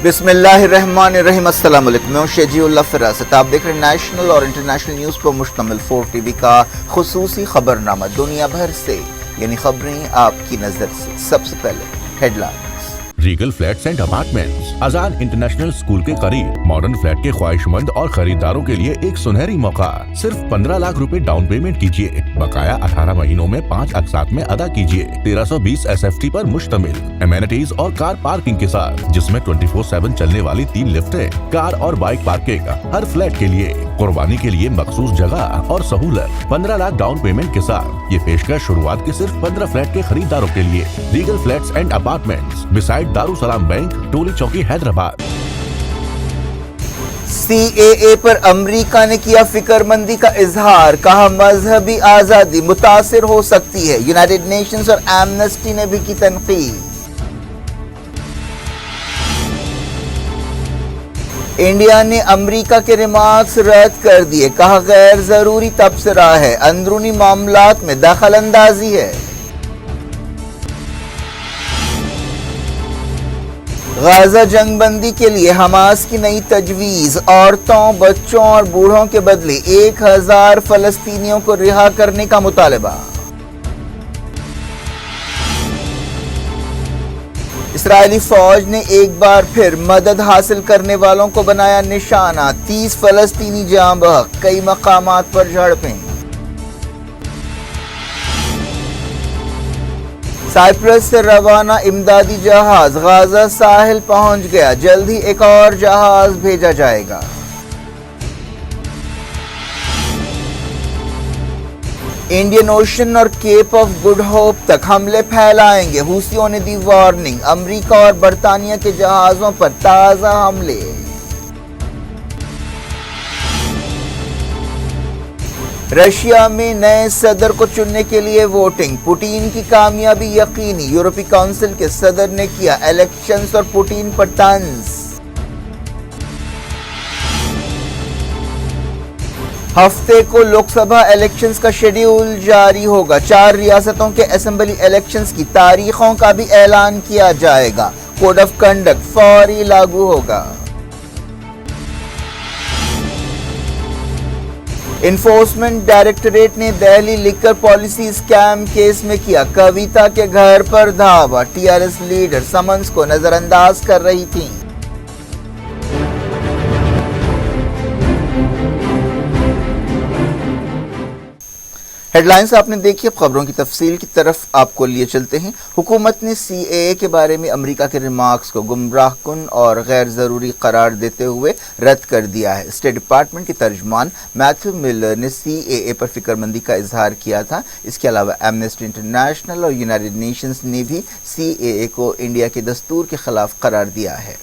بسم اللہ الرحمن الرحیم۔ السلام علیکم، میں ہوں شیجی اللہ فراست۔ آپ دیکھ رہے ہیں نیشنل اور انٹرنیشنل نیوز پر مشتمل 4 ٹی وی کا خصوصی خبرنامہ دنیا بھر سے، یعنی خبریں آپ کی نظر سے۔ سب سے پہلے headlines. Regal flats and apartments Azad international school کے قریب ماڈرن فلیٹ کے خواہش مند اور خریداروں کے لیے ایک سنہری موقع۔ صرف 15 لاکھ روپے ڈاؤن پیمنٹ کیجیے، بقایا 18 مہینوں میں 5 اقساط میں ادا کیجیے۔ 1320 SFT پر مشتمل امینٹیز اور کار پارکنگ کے ساتھ، جس میں 24/7 چلنے والی 3 لفٹیں، کار اور بائک پارکنگ ہر فلیٹ کے لیے، قربانی کے لیے مخصوص جگہ اور سہولت۔ 15 لاکھ ڈاؤن پیمنٹ کے ساتھ یہ پیشکش شروعات کے صرف 15 فلیٹ کے خریداروں کے لیے۔ Regal flats and apartments beside Darussalam bank, Toli Chowki, Hyderabad. CAA پر امریکہ نے کیا فکر مندی کا اظہار، کہا مذہبی آزادی متاثر ہو سکتی ہے۔ یونائیٹڈ نیشنز اور ایمنسٹی نے بھی کی تنقید۔ انڈیا نے امریکہ کے ریمارکس رد کر دیے، کہا غیر ضروری تبصرہ ہے، اندرونی معاملات میں دخل اندازی ہے۔ غزہ جنگ بندی کے لیے حماس کی نئی تجویز، عورتوں، بچوں اور بوڑھوں کے بدلے 1000 فلسطینیوں کو رہا کرنے کا مطالبہ۔ اسرائیلی فوج نے ایک بار پھر مدد حاصل کرنے والوں کو بنایا نشانہ، 30 فلسطینی جاں بحق، کئی مقامات پر جھڑپیں۔ سائپرس سے روانہ امدادی جہاز غزہ ساحل پہنچ گیا، جلد ہی ایک اور جہاز بھیجا جائے گا۔ انڈین اوشن اور کیپ آف گڈ ہوپ تک حملے پھیلائیں گے، حوثیوں نے دی وارننگ، امریکہ اور برطانیہ کے جہازوں پر تازہ حملے۔ رشیا میں نئے صدر کو چننے کے لیے ووٹنگ، پوٹین کی کامیابی یقینی، یورپی کونسل کے صدر نے کیا الیکشنز اور پوٹین پر طنز۔ ہفتے کو لوک سبھا الیکشنز کا شیڈیول جاری ہوگا، 4 ریاستوں کے اسمبلی الیکشنز کی تاریخوں کا بھی اعلان کیا جائے گا، کوڈ آف کنڈکٹ فوری لاگو ہوگا۔ انفورسمنٹ ڈائریکٹوریٹ نے دہلی لیکر پالیسی اسکیم کیس میں کیا کویتا کے گھر پر دھاوا، TRS لیڈر سمنز کو نظر انداز کر رہی تھیں۔ ہیڈ لائنز آپ نے دیکھی، اب خبروں کی تفصیل کی طرف آپ کو لیے چلتے ہیں۔ حکومت نے CAA کے بارے میں امریکہ کے ریمارکس کو گمراہ کن اور غیر ضروری قرار دیتے ہوئے رد کر دیا ہے۔ اسٹیٹ ڈپارٹمنٹ کے ترجمان میتھیو ملر نے CAA پر فکر مندی کا اظہار کیا تھا۔ اس کے علاوہ ایمنسٹی انٹرنیشنل اور یونائیٹڈ نیشنز نے بھی CAA کو انڈیا کے دستور کے خلاف قرار دیا ہے۔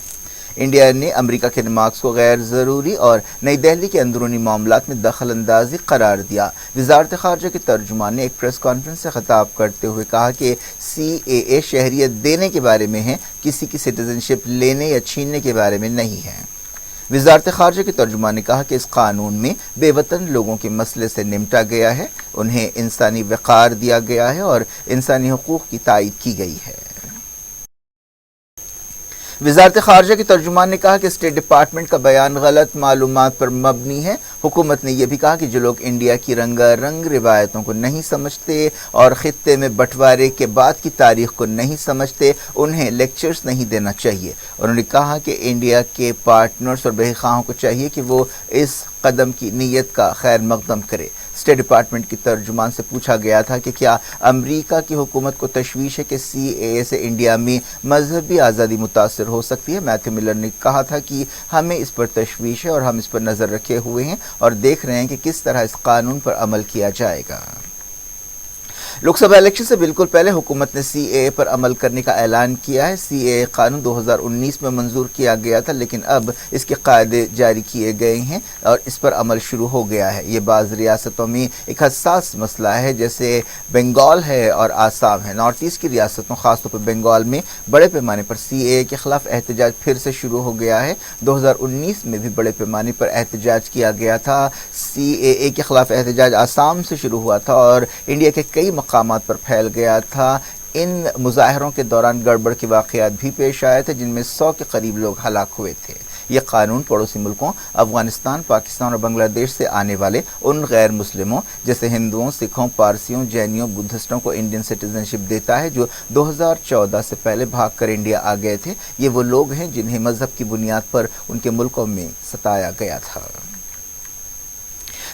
انڈیا نے امریکہ کے ریمارکس کو غیر ضروری اور نئی دہلی کے اندرونی معاملات میں دخل اندازی قرار دیا۔ وزارت خارجہ کے ترجمان نے ایک پریس کانفرنس سے خطاب کرتے ہوئے کہا کہ CAA شہریت دینے کے بارے میں ہے، کسی کی سٹیزن شپ لینے یا چھیننے کے بارے میں نہیں ہے۔ وزارت خارجہ کے ترجمان نے کہا کہ اس قانون میں بے وطن لوگوں کے مسئلے سے نمٹا گیا ہے، انہیں انسانی وقار دیا گیا ہے اور انسانی حقوق کی تائید کی گئی ہے۔ وزارت خارجہ کے ترجمان نے کہا کہ اسٹیٹ ڈپارٹمنٹ کا بیان غلط معلومات پر مبنی ہے۔ حکومت نے یہ بھی کہا کہ جو لوگ انڈیا کی رنگا رنگ روایتوں کو نہیں سمجھتے اور خطے میں بٹوارے کے بعد کی تاریخ کو نہیں سمجھتے، انہیں لیکچرز نہیں دینا چاہیے۔ انہوں نے کہا کہ انڈیا کے پارٹنرز اور بحث خواہوں کو چاہیے کہ وہ اس قدم کی نیت کا خیر مقدم کرے۔ اسٹیٹ ڈپارٹمنٹ کی ترجمان سے پوچھا گیا تھا کہ کیا امریکہ کی حکومت کو تشویش ہے کہ CAA سے انڈیا میں مذہبی آزادی متاثر ہو سکتی ہے۔ میتھیو ملر نے کہا تھا کہ ہمیں اس پر تشویش ہے اور ہم اس پر نظر رکھے ہوئے ہیں اور دیکھ رہے ہیں کہ کس طرح اس قانون پر عمل کیا جائے گا۔ لوک سبھا الیکشن سے بالکل پہلے حکومت نے CAA پر عمل کرنے کا اعلان کیا ہے۔ CAA قانون 2019 میں منظور کیا گیا تھا، لیکن اب اس کے قاعدے جاری کیے گئے ہیں اور اس پر عمل شروع ہو گیا ہے۔ یہ بعض ریاستوں میں ایک حساس مسئلہ ہے، جیسے بنگال ہے اور آسام ہے۔ نارتھ ایسٹ کی ریاستوں، خاص طور پر بنگال میں بڑے پیمانے پر CAA کے خلاف احتجاج پھر سے شروع ہو گیا ہے۔ 2019 میں بھی بڑے پیمانے پر احتجاج کیا گیا تھا۔ CAA کے خلاف احتجاج آسام سے شروع ہوا تھا اور انڈیا کے کئی مقامات پر پھیل گیا تھا۔ ان مظاہروں کے دوران گڑبڑ کے واقعات بھی پیش آئے تھے جن میں 100 کے قریب لوگ ہلاک ہوئے تھے۔ یہ قانون پڑوسی ملکوں افغانستان، پاکستان اور بنگلہ دیش سے آنے والے ان غیر مسلموں جیسے ہندوؤں، سکھوں، پارسیوں، جینیوں، بدھسٹوں کو انڈین سٹیزن شپ دیتا ہے جو 2014 سے پہلے بھاگ کر انڈیا آ گئے تھے۔ یہ وہ لوگ ہیں جنہیں مذہب کی بنیاد پر ان کے ملکوں میں ستایا گیا تھا۔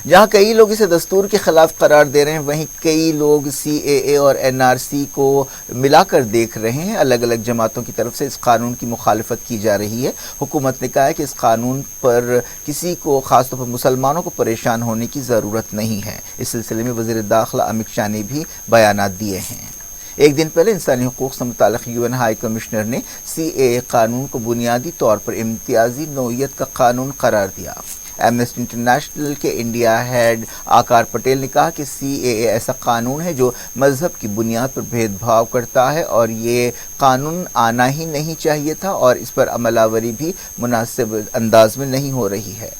جہاں کئی لوگ اسے دستور کے خلاف قرار دے رہے ہیں، وہیں کئی لوگ CAA اور NRC کو ملا کر دیکھ رہے ہیں۔ الگ الگ جماعتوں کی طرف سے اس قانون کی مخالفت کی جا رہی ہے۔ حکومت نے کہا ہے کہ اس قانون پر کسی کو، خاص طور پر مسلمانوں کو پریشان ہونے کی ضرورت نہیں ہے۔ اس سلسلے میں وزیر داخلہ امت شاہ نے بھی بیانات دیے ہیں۔ ایک دن پہلے انسانی حقوق سے متعلق UN ہائی کمشنر نے CAA قانون کو بنیادی طور پر امتیازی نوعیت کا قانون قرار دیا۔ ایمنسٹی انٹرنیشنل کے انڈیا ہیڈ آکار پٹیل نے کہا کہ CAA ایسا قانون ہے جو مذہب کی بنیاد پر بھید بھاؤ کرتا ہے اور یہ قانون آنا ہی نہیں چاہیے تھا اور اس پر عمل آوری بھی مناسب انداز میں نہیں ہو رہی ہے۔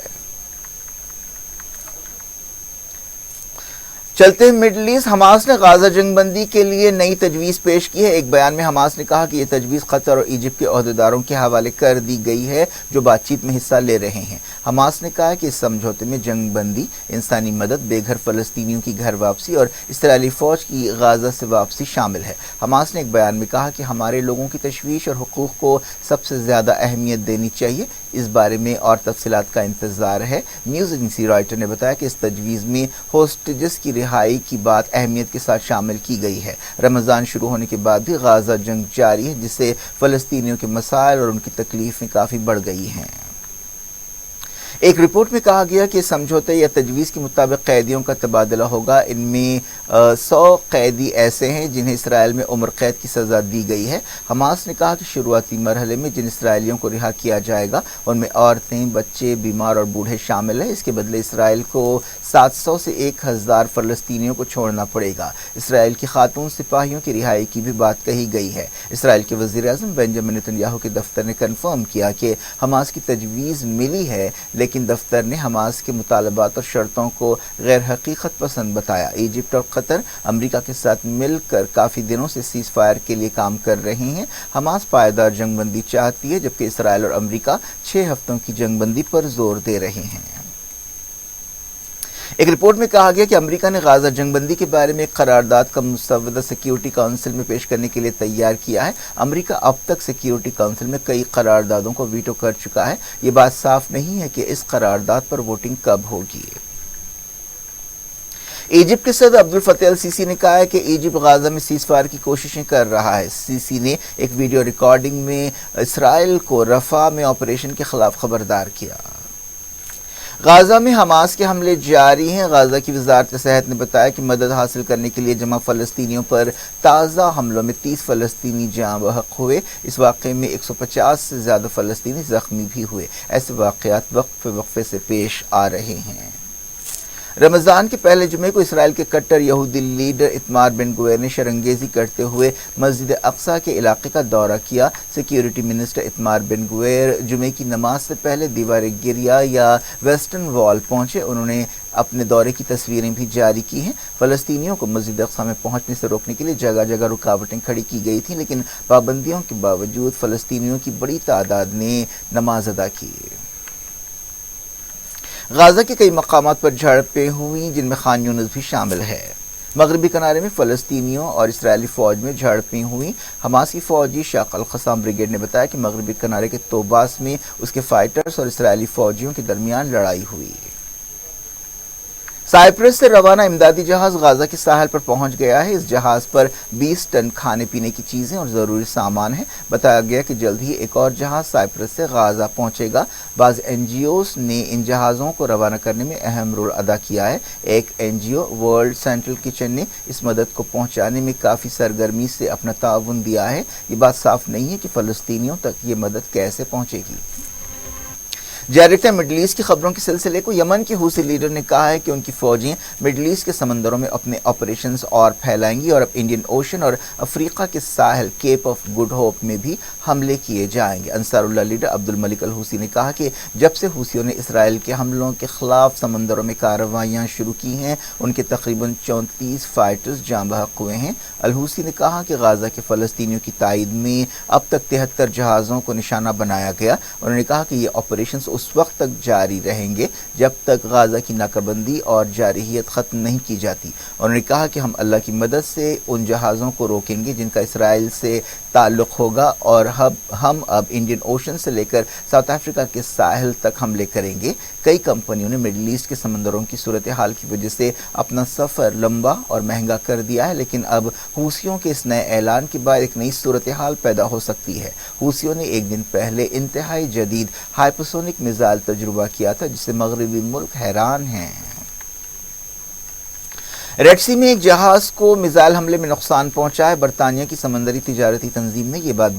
چلتے مڈل ایسٹ، حماس نے غازہ جنگ بندی کے لیے نئی تجویز پیش کی ہے۔ ایک بیان میں حماس نے کہا کہ یہ تجویز قطر اور ایجپٹ کے عہدیداروں کے حوالے کر دی گئی ہے جو بات چیت میں حصہ لے رہے ہیں۔ حماس نے کہا کہ اس سمجھوتے میں جنگ بندی، انسانی مدد، بے گھر فلسطینیوں کی گھر واپسی اور اسرائیلی فوج کی غازہ سے واپسی شامل ہے۔ حماس نے ایک بیان میں کہا کہ ہمارے لوگوں کی تشویش اور حقوق کو سب سے زیادہ اہمیت دینی چاہیے۔ اس بارے میں اور تفصیلات کا انتظار ہے۔ نیوز ایجنسی رائٹر نے بتایا کہ اس تجویز میں ہوسٹیجز کی رہائی کی بات اہمیت کے ساتھ شامل کی گئی ہے۔ رمضان شروع ہونے کے بعد بھی غازہ جنگ جاری ہے جس سے فلسطینیوں کے مسائل اور ان کی تکلیفیں کافی بڑھ گئی ہیں۔ ایک رپورٹ میں کہا گیا کہ سمجھوتے یا تجویز کے مطابق قیدیوں کا تبادلہ ہوگا۔ ان میں 100 قیدی ایسے ہیں جنہیں اسرائیل میں عمر قید کی سزا دی گئی ہے۔ حماس نے کہا کہ شروعاتی مرحلے میں جن اسرائیلیوں کو رہا کیا جائے گا ان میں عورتیں، بچے، بیمار اور بوڑھے شامل ہیں۔ اس کے بدلے اسرائیل کو 700 سے 1000 فلسطینیوں کو چھوڑنا پڑے گا۔ اسرائیل کی خاتون سپاہیوں کی رہائی کی بھی بات کہی گئی ہے۔ اسرائیل کے وزیر اعظم بنجامن نیتن یاہو کے دفتر نے کنفرم کیا کہ حماس کی تجویز ملی ہے، لیکن دفتر نے حماس کے مطالبات اور شرطوں کو غیر حقیقت پسند بتایا۔ ایجپٹ اور قطر امریکہ کے ساتھ مل کر کافی دنوں سے سیز فائر کے لیے کام کر رہے ہیں۔ حماس پائیدار جنگ بندی چاہتی ہے جبکہ اسرائیل اور امریکہ 6 ہفتوں کی جنگ بندی پر زور دے رہے ہیں۔ ایک رپورٹ میں کہا گیا کہ امریکہ نے غازہ جنگ بندی کے بارے میں ایک قرارداد کا مسودہ سیکیورٹی کونسل میں پیش کرنے کے لیے تیار کیا ہے۔ امریکہ اب تک سیکیورٹی کونسل میں کئی قراردادوں کو ویٹو کر چکا ہے۔ یہ بات صاف نہیں ہے کہ اس قرارداد پر ووٹنگ کب ہوگی۔ ایجپٹ کے صدر عبدالفتاح السیسی نے کہا ہے کہ ایجپٹ غازہ میں سیز فائر کی کوششیں کر رہا ہے۔ السیسی نے ایک ویڈیو ریکارڈنگ میں اسرائیل کو رفح میں آپریشن کے خلاف خبردار کیا۔ غازہ میں حماس کے حملے جاری ہیں۔ غازہ کی وزارت صحت نے بتایا کہ مدد حاصل کرنے کے لیے جمع فلسطینیوں پر تازہ حملوں میں 30 فلسطینی جاں بحق ہوئے۔ اس واقعے میں 150 سے زیادہ فلسطینی زخمی بھی ہوئے۔ ایسے واقعات وقفے سے پیش آ رہے ہیں۔ رمضان کے پہلے جمعے کو اسرائیل کے کٹر یہودی لیڈر اتمار بن گویر نے شرنگیزی کرتے ہوئے مسجد اقصی کے علاقے کا دورہ کیا۔ سیکیورٹی منسٹر اتمار بن گویر جمعے کی نماز سے پہلے دیوار گریا یا ویسٹرن وال پہنچے۔ انہوں نے اپنے دورے کی تصویریں بھی جاری کی ہیں۔ فلسطینیوں کو مسجد اقصی میں پہنچنے سے روکنے کے لیے جگہ جگہ رکاوٹیں کھڑی کی گئی تھیں، لیکن پابندیوں کے باوجود فلسطینیوں کی بڑی تعداد نے نماز ادا کی۔ غازہ کے کئی مقامات پر جھڑپیں ہوئیں جن میں خان یونس بھی شامل ہے۔ مغربی کنارے میں فلسطینیوں اور اسرائیلی فوج میں جھڑپیں ہوئیں۔ حماس کی فوجی شاق القسام بریگیڈ نے بتایا کہ مغربی کنارے کے توباس میں اس کے فائٹرز اور اسرائیلی فوجیوں کے درمیان لڑائی ہوئی۔ سائپرس سے روانہ امدادی جہاز غازہ کے ساحل پر پہنچ گیا ہے۔ اس جہاز پر 20 ٹن کھانے پینے کی چیزیں اور ضروری سامان ہے۔ بتایا گیا کہ جلد ہی ایک اور جہاز سائپرس سے غازہ پہنچے گا۔ بعض NGOs نے ان جہازوں کو روانہ کرنے میں اہم رول ادا کیا ہے۔ ایک NGO ورلڈ سینٹرل کچن نے اس مدد کو پہنچانے میں کافی سرگرمی سے اپنا تعاون دیا ہے۔ یہ بات صاف نہیں ہے کہ فلسطینیوں تک یہ مدد کیسے پہنچے گی۔ جاری رکھتے ہیں مڈل ایسٹ کی خبروں کے سلسلے کو۔ یمن کے حوثی لیڈر نے کہا ہے کہ ان کی فوجیں مڈل ایسٹ کے سمندروں میں اپنے آپریشنز اور پھیلائیں گی اور اب انڈین اوشن اور افریقہ کے ساحل کیپ آف گڈ ہوپ میں بھی حملے کیے جائیں گے۔ انصار اللہ لیڈر عبد الملک الحوثی نے کہا کہ جب سے حوثیوں نے اسرائیل کے حملوں کے خلاف سمندروں میں کارروائیاں شروع کی ہیں ان کے تقریباً 34 فائٹرز جاں بحق ہوئے ہیں۔ الحوثی نے کہا کہ غازہ کے فلسطینیوں کی تائید میں اب تک 73 جہازوں کو نشانہ بنایا گیا۔ انہوں نے کہا کہ یہ آپریشنز اس وقت تک جاری رہیں گے جب تک غازہ کی ناکہ بندی اور جارحیت ختم نہیں کی جاتی۔ انہوں نے کہا کہ ہم اللہ کی مدد سے ان جہازوں کو روکیں گے جن کا اسرائیل سے تعلق ہوگا اور ہم اب انڈین اوشن سے لے کر ساؤتھ افریقہ کے ساحل تک حملے کریں گے۔ کئی کمپنیوں نے مڈل ایسٹ کے سمندروں کی صورتحال کی وجہ سے اپنا سفر لمبا اور مہنگا کر دیا ہے، لیکن اب حوثیوں کے اس نئے اعلان کے بعد ایک نئی صورتحال پیدا ہو سکتی ہے۔ حوثیوں نے ایک دن پہلے انتہائی جدید ہائپرسونک میزائل تجربہ کیا تھا جس سے مغربی ملک حیران ہیں۔ ریڈ سی میں ایک جہاز کو میزائل حملے میں نقصان پہنچا ہے۔ برطانیہ کی سمندری تجارتی تنظیم نے یہ بات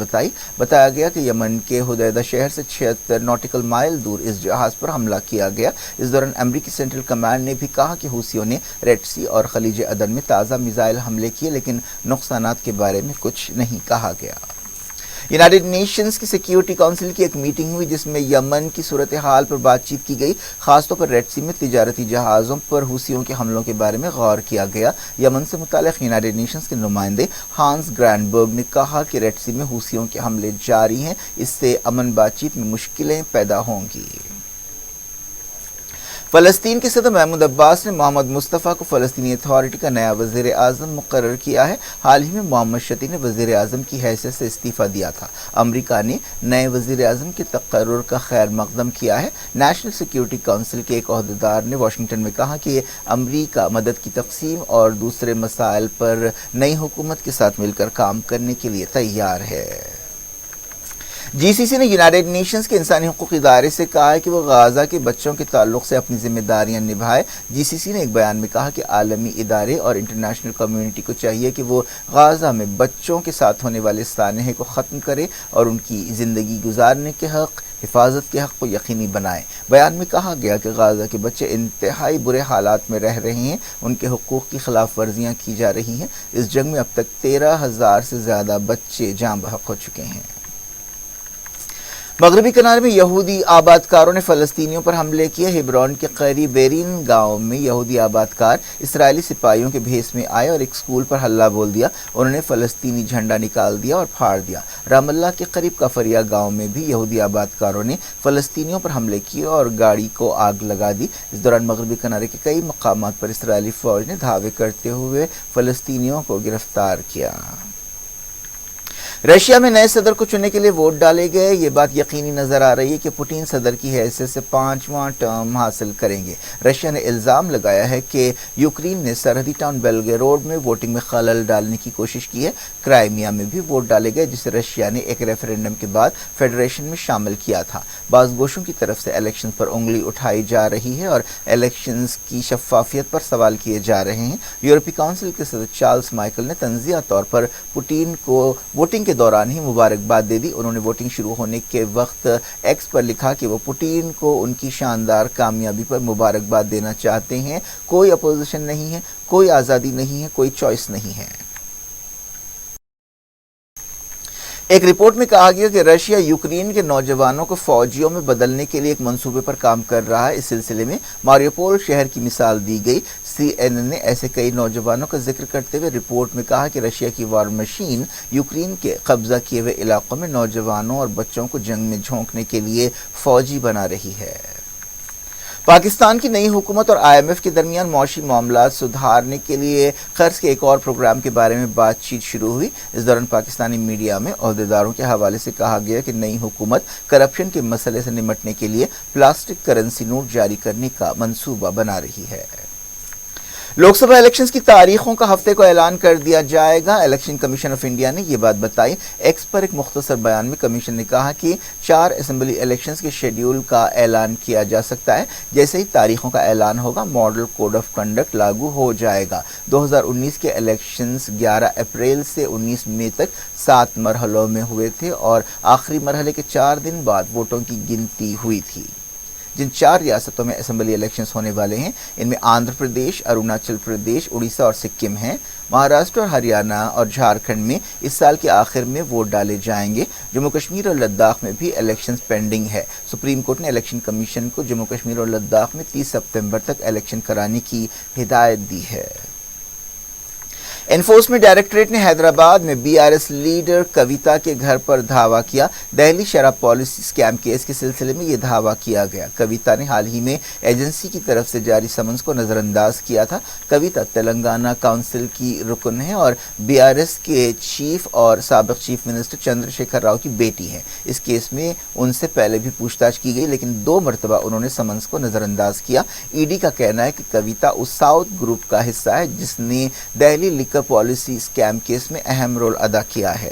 بتایا گیا کہ یمن کے حدیدہ شہر سے 76 ناٹیکل مائل دور اس جہاز پر حملہ کیا گیا۔ اس دوران امریکی سینٹرل کمانڈ نے بھی کہا کہ حوثیوں نے ریڈ سی اور خلیج عدن میں تازہ میزائل حملے کیے، لیکن نقصانات کے بارے میں کچھ نہیں کہا گیا۔ یونائیٹڈ نیشنز کی سیکیورٹی کونسل کی ایک میٹنگ ہوئی جس میں یمن کی صورتحال پر بات چیت کی گئی، خاص طور پر ریڈ سی میں تجارتی جہازوں پر حوثیوں کے حملوں کے بارے میں غور کیا گیا۔ یمن سے متعلق یونائیٹڈ نیشنز کے نمائندے ہانس گرانڈبرگ نے کہا کہ ریڈ سی میں حوثیوں کے حملے جاری ہیں، اس سے امن بات چیت میں مشکلیں پیدا ہوں گی۔ فلسطین کے صدر محمود عباس نے محمد مصطفیٰ کو فلسطینی اتھارٹی کا نیا وزیر اعظم مقرر کیا ہے۔ حال ہی میں محمد شتی نے وزیر اعظم کی حیثیت سے استعفیٰ دیا تھا۔ امریکہ نے نئے وزیر اعظم کے تقرر کا خیر مقدم کیا ہے۔ نیشنل سیکیورٹی کونسل کے ایک عہدیدار نے واشنگٹن میں کہا کہ امریکہ مدد کی تقسیم اور دوسرے مسائل پر نئی حکومت کے ساتھ مل کر کام کرنے کے لیے تیار ہے۔ جی سی سی نے یونائیٹڈ نیشنز کے انسانی حقوق ادارے سے کہا ہے کہ وہ غازہ کے بچوں کے تعلق سے اپنی ذمہ داریاں نبھائے۔ جی سی سی نے ایک بیان میں کہا کہ عالمی ادارے اور انٹرنیشنل کمیونٹی کو چاہیے کہ وہ غازہ میں بچوں کے ساتھ ہونے والے سانحے کو ختم کرے اور ان کی زندگی گزارنے کے حق، حفاظت کے حق کو یقینی بنائے۔ بیان میں کہا گیا کہ غازہ کے بچے انتہائی برے حالات میں رہ رہے ہیں، ان کے حقوق کی خلاف ورزیاں کی جا رہی ہیں۔ اس جنگ میں اب تک 13,000 سے زیادہ بچے جاں بحق ہو چکے ہیں۔ مغربی کنارے میں یہودی آباد کاروں نے فلسطینیوں پر حملے کیے۔ ہیبرون کے قریب بیرین گاؤں میں یہودی آباد کار اسرائیلی سپاہیوں کے بھیس میں آئے اور ایک سکول پر حلہ بول دیا۔ انہوں نے فلسطینی جھنڈا نکال دیا اور پھاڑ دیا۔ رام اللہ کے قریب کفریا گاؤں میں بھی یہودی آباد کاروں نے فلسطینیوں پر حملے کیے اور گاڑی کو آگ لگا دی۔ اس دوران مغربی کنارے کے کئی مقامات پر اسرائیلی فوج نے دھاوے کرتے ہوئے فلسطینیوں کو گرفتار کیا۔ رشیا میں نئے صدر کو چننے کے لیے ووٹ ڈالے گئے۔ یہ بات یقینی نظر آ رہی ہے کہ پوٹین صدر کی حیثیت سے 5واں ٹرم حاصل کریں گے۔ رشیا نے الزام لگایا ہے کہ یوکرین نے سرحدی ٹاؤن بیلگروڈ میں ووٹنگ میں خلل ڈالنے کی کوشش کی ہے۔ کرائمیا میں بھی ووٹ ڈالے گئے جسے رشیا نے ایک ریفرینڈم کے بعد فیڈریشن میں شامل کیا تھا۔ بعض گوشوں کی طرف سے الیکشنز پر انگلی اٹھائی جا رہی ہے اور الیکشنز کی شفافیت پر سوال کیے جا رہے ہیں۔ یورپی کونسل کے صدر چارلس مائیکل نے تنزیہ طور پر پوٹین کو ووٹنگ کے دوران ہی مبارکباد دے دی۔ انہوں نے ووٹنگ شروع ہونے کے وقت ایکس پر لکھا کہ وہ پوٹین کو ان کی شاندار کامیابی پر مبارکباد دینا چاہتے ہیں۔ کوئی اپوزیشن نہیں ہے، کوئی آزادی نہیں ہے، کوئی چوائس نہیں ہے۔ ایک رپورٹ میں کہا گیا کہ رشیا یوکرین کے نوجوانوں کو فوجیوں میں بدلنے کے لیے ایک منصوبے پر کام کر رہا ہے۔ اس سلسلے میں ماریوپول شہر کی مثال دی گئی۔ CNN نے ایسے کئی نوجوانوں کا ذکر کرتے ہوئے رپورٹ میں کہا کہ رشیا کی وار مشین یوکرین کے قبضہ کیے ہوئے علاقوں میں نوجوانوں اور بچوں کو جنگ میں جھونکنے کے لیے فوجی بنا رہی ہے۔ پاکستان کی نئی حکومت اور IMF کے درمیان معاشی معاملات سدھارنے کے لیے قرض کے ایک اور پروگرام کے بارے میں بات چیت شروع ہوئی۔ اس دوران پاکستانی میڈیا میں عہدیداروں کے حوالے سے کہا گیا کہ نئی حکومت کرپشن کے مسئلے سے نمٹنے کے لیے پلاسٹک کرنسی نوٹ جاری کرنے کا منصوبہ بنا رہی ہے۔ لوک سبھا الیکشنز کی تاریخوں کا ہفتے کو اعلان کر دیا جائے گا۔ الیکشن کمیشن آف انڈیا نے یہ بات بتائی۔ ایکس پر ایک مختصر بیان میں کمیشن نے کہا کہ 4 اسمبلی الیکشنز کے شیڈیول کا اعلان کیا جا سکتا ہے۔ جیسے ہی تاریخوں کا اعلان ہوگا ماڈل کوڈ آف کنڈکٹ لاگو ہو جائے گا۔ 2019 کے الیکشنز 11 اپریل سے 19 مئی تک 7 مرحلوں میں ہوئے تھے اور آخری مرحلے کے 4 دن بعد ووٹوں کی گنتی ہوئی تھی۔ جن 4 ریاستوں میں اسمبلی الیکشنز ہونے والے ہیں ان میں آندھرا پردیش، اروناچل پردیش، اڑیسہ اور سکم ہیں۔ مہاراشٹر اور ہریانہ اور جھارکھنڈ میں اس سال کے آخر میں ووٹ ڈالے جائیں گے۔ جموں کشمیر اور لداخ میں بھی الیکشنز پینڈنگ ہے۔ سپریم کورٹ نے الیکشن کمیشن کو جموں کشمیر اور لداخ میں 30 ستمبر تک الیکشن کرانے کی ہدایت دی ہے۔ انفورسمنٹ ڈائریکٹوریٹ نے حیدرآباد میں BRS لیڈر کویتا کے گھر پر دھاوا کیا۔ دہلی شراب پالیسی اسکیم کیس کے سلسلے میں یہ دھاوا کیا گیا۔ کویتا نے حال ہی میں ایجنسی کی طرف سے جاری سمنس کو نظر انداز کیا تھا۔ کویتا تلنگانہ کونسل کی رکن ہے اور BRS کے چیف اور سابق چیف منسٹر چندر شیکھر راؤ کی بیٹی ہے۔ اس کیس میں ان سے پہلے بھی پوچھ تاچھ کی گئی لیکن 2 مرتبہ انہوں نے سمنس کو نظر انداز کیا۔ ED کا کہنا ہے کہ کویتا اس ساؤتھ گروپ کا حصہ ہے جس نے دہلی لیکر پالیسی اسکیم کیس میں اہم رول ادا کیا ہے۔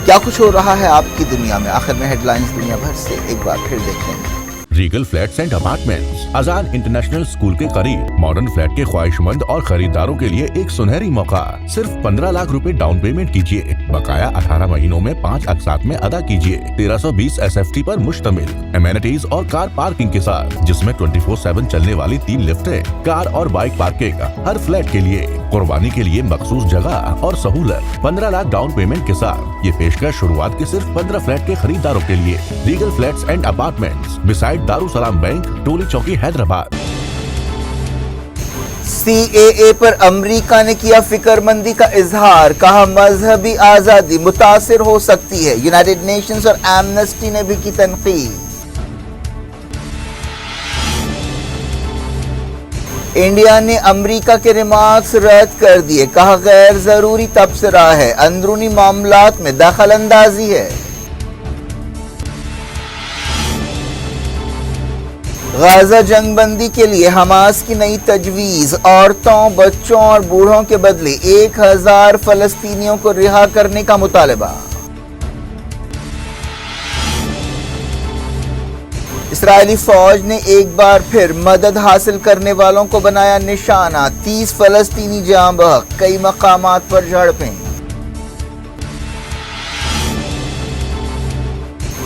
کیا کچھ ہو رہا ہے آپ کی دنیا میں؟ آخر میں ہیڈ لائنز دنیا بھر سے ایک بار پھر دیکھ لیں گے۔ ریگل فلیٹس اینڈ اپارٹمنٹس اذان انٹرنیشنل اسکول کے قریب ماڈرن فلیٹ کے خواہش مند اور خریداروں کے لیے ایک سنہری موقع۔ صرف 15 لاکھ روپے ڈاؤن پیمنٹ کیجیے، بقایا 18 مہینوں میں 5 اقساط میں ادا کیجیے۔ 1320 SFT پر مشتمل امینٹیز اور کار پارکنگ کے ساتھ، جس میں 24/7 چلنے والی 3 لفٹیں، کار اور بائک پارکنگ ہر فلیٹ کے لیے، قربانی کے لیے مخصوص جگہ اور سہولت۔ 15 لاکھ ڈاؤن پیمنٹ کے ساتھ یہ پیشکش شروعات کے صرف 15 فلیٹ کے خریداروں کے لیے۔ Regal flats and apartments beside Darussalam bank, Toli Chowki, Hyderabad. CAA پر امریکہ نے کیا فکر مندی کا اظہار، کہا مذہبی آزادی متاثر ہو سکتی ہے۔ یونائیٹڈ نیشنز اور ایمنسٹی نے بھی کی تنقید۔ انڈیا نے امریکہ کے ریمارکس رد کر دیے، کہا غیر ضروری تبصرہ ہے، اندرونی معاملات میں دخل اندازی ہے۔ غزہ جنگ بندی کے لیے حماس کی نئی تجویز، عورتوں، بچوں اور بوڑھوں کے بدلے 1000 فلسطینیوں کو رہا کرنے کا مطالبہ۔ اسرائیلی فوج نے ایک بار پھر مدد حاصل کرنے والوں کو بنایا نشانہ، 30 فلسطینی جاں بحق، کئی مقامات پر جھڑپیں۔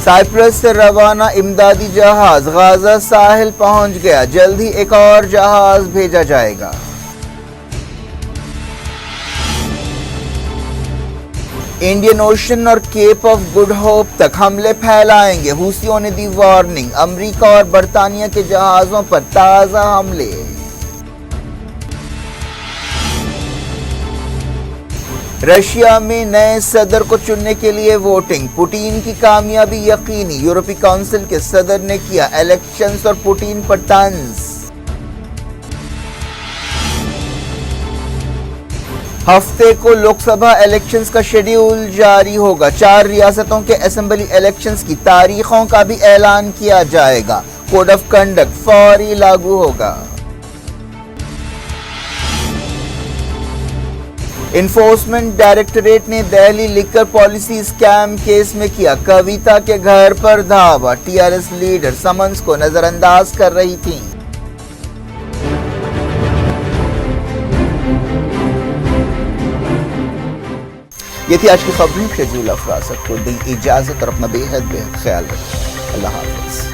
سائپرس سے روانہ امدادی جہاز غزہ ساحل پہنچ گیا، جلد ہی ایک اور جہاز بھیجا جائے گا۔ انڈین اوشن اور کیپ آف گڈ ہوپ تک حملے پھیلائیں گے، حوثیوں نے دی وارننگ، امریکہ اور برطانیہ کے جہازوں پر تازہ حملے۔ رشیا میں نئے صدر کو چننے کے لیے ووٹنگ، پوٹین کی کامیابی یقینی، یورپی کونسل کے صدر نے کیا الیکشنز اور پوٹین پر طنز۔ ہفتے کو لوک سبھا الیکشنز کا شیڈیول جاری ہوگا، 4 ریاستوں کے اسمبلی الیکشنز کی تاریخوں کا بھی اعلان کیا جائے گا، کوڈ آف کنڈکٹ فوری لاگو ہوگا۔ انفورسمنٹ ڈائریکٹوریٹ نے دہلی لیکر پالیسی اسکیم کیس میں کیا کویتا کے گھر پر دھاوا، TRS لیڈر سمنس کو نظر انداز کر رہی تھیں۔ یہ تھی آج کی خبریں، شجیل افراز کو دی اجازت اور اپنا بے حد خیال رکھیں۔ اللہ حافظ۔